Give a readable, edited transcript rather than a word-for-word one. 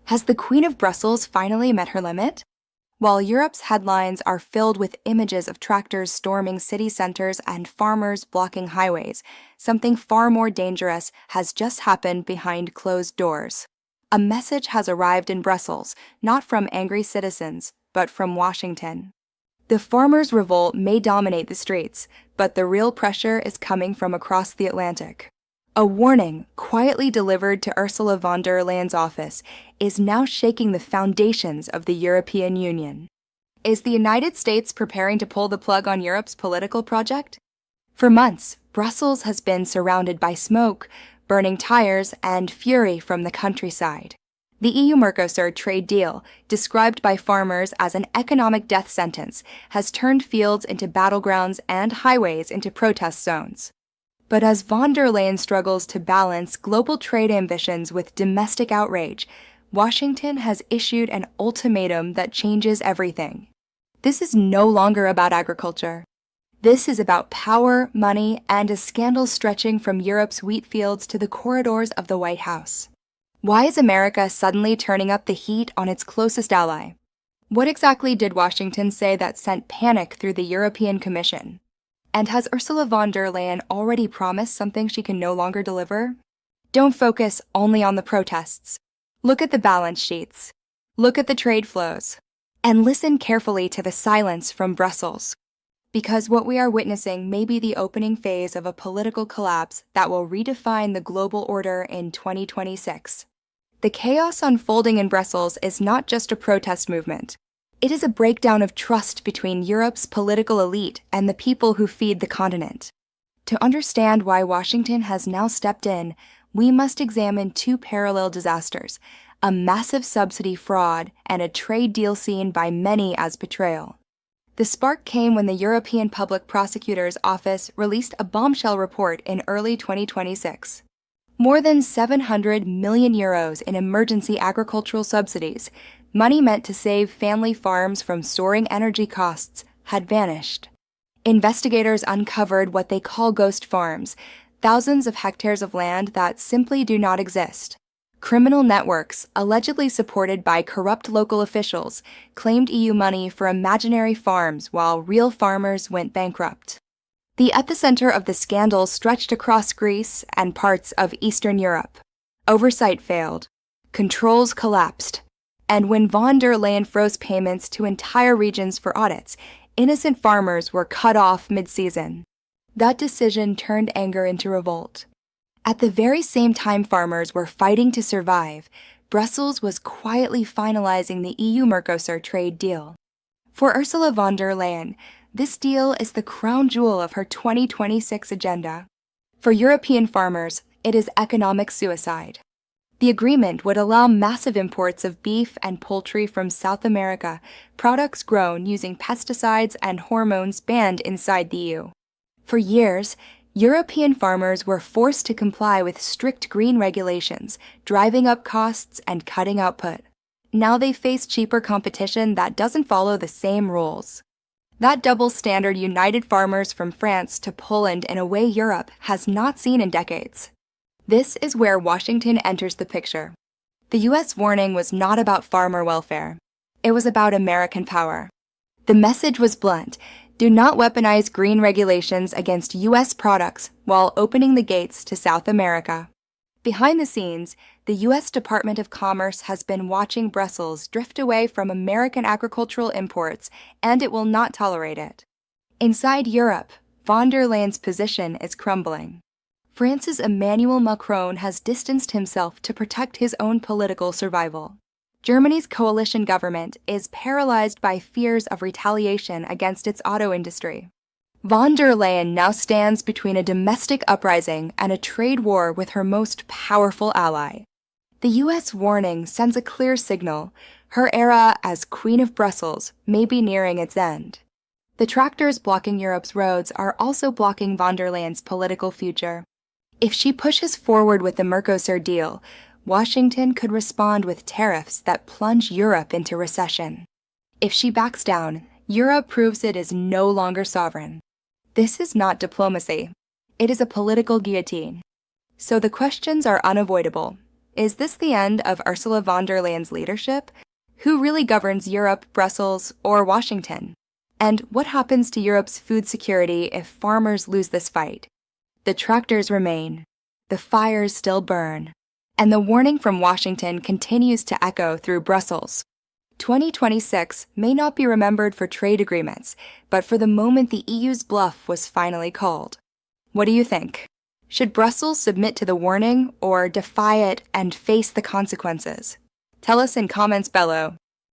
Has the Queen of Brussels finally met her limit? While Europe's headlines are filled with images of tractors storming city centers and farmers blocking highways, something far more dangerous has just happened behind closed doors. A message has arrived in Brussels, not from angry citizens, but from Washington. The farmers' revolt may dominate the streets, but the real pressure is coming from across the Atlantic. A warning, quietly delivered to Ursula von der Leyen's office, is now shaking the foundations of the European Union. Is the United States preparing to pull the plug on Europe's political project? For months, Brussels has been surrounded by smoke, burning tires, and fury from the countryside. The EU-Mercosur trade deal, described by farmers as an economic death sentence, has turned fields into battlegrounds and highways into protest zones. But as von der Leyen struggles to balance global trade ambitions with domestic outrage, Washington has issued an ultimatum that changes everything. This is no longer about agriculture. This is about power, money, and a scandal stretching from Europe's wheat fields to the corridors of the White House. Why is America suddenly turning up the heat on its closest ally? What exactly did Washington say that sent panic through the European Commission? And has Ursula von der Leyen already promised something she can no longer deliver? Don't focus only on the protests. Look at the balance sheets. Look at the trade flows. And listen carefully to the silence from Brussels. Because what we are witnessing may be the opening phase of a political collapse that will redefine the global order in 2026. The chaos unfolding in Brussels is not just a protest movement. It is a breakdown of trust between Europe's political elite and the people who feed the continent. To understand why Washington has now stepped in, we must examine two parallel disasters, a massive subsidy fraud and a trade deal seen by many as betrayal. The spark came when the European Public Prosecutor's Office released a bombshell report in early 2026. More than 700 million euros in emergency agricultural subsidies, money meant to save family farms from soaring energy costs, had vanished. Investigators uncovered what they call ghost farms, thousands of hectares of land that simply do not exist. Criminal networks, allegedly supported by corrupt local officials, claimed EU money for imaginary farms while real farmers went bankrupt. The epicenter of the scandal stretched across Greece and parts of Eastern Europe. Oversight failed. Controls collapsed. And when von der Leyen froze payments to entire regions for audits, innocent farmers were cut off mid-season. That decision turned anger into revolt. At the very same time farmers were fighting to survive, Brussels was quietly finalizing the EU-Mercosur trade deal. For Ursula von der Leyen, this deal is the crown jewel of her 2026 agenda. For European farmers, it is economic suicide. The agreement would allow massive imports of beef and poultry from South America, products grown using pesticides and hormones banned inside the EU. For years, European farmers were forced to comply with strict green regulations, driving up costs and cutting output. Now they face cheaper competition that doesn't follow the same rules. That double standard united farmers from France to Poland in a way Europe has not seen in decades. This is where Washington enters the picture. The U.S. warning was not about farmer welfare. It was about American power. The message was blunt. Do not weaponize green regulations against U.S. products while opening the gates to South America. Behind the scenes, the U.S. Department of Commerce has been watching Brussels drift away from American agricultural imports, and it will not tolerate it. Inside Europe, von der Leyen's position is crumbling. France's Emmanuel Macron has distanced himself to protect his own political survival. Germany's coalition government is paralyzed by fears of retaliation against its auto industry. Von der Leyen now stands between a domestic uprising and a trade war with her most powerful ally. The U.S. warning sends a clear signal. Her era as Queen of Brussels may be nearing its end. The tractors blocking Europe's roads are also blocking von der Leyen's political future. If she pushes forward with the Mercosur deal, Washington could respond with tariffs that plunge Europe into recession. If she backs down, Europe proves it is no longer sovereign. This is not diplomacy. It is a political guillotine. So the questions are unavoidable. Is this the end of Ursula von der Leyen's leadership? Who really governs Europe, Brussels, or Washington? And what happens to Europe's food security if farmers lose this fight? The tractors remain, the fires still burn, and the warning from Washington continues to echo through Brussels. 2026 may not be remembered for trade agreements, but for the moment the EU's bluff was finally called. What do you think? Should Brussels submit to the warning or defy it and face the consequences? Tell us in comments below.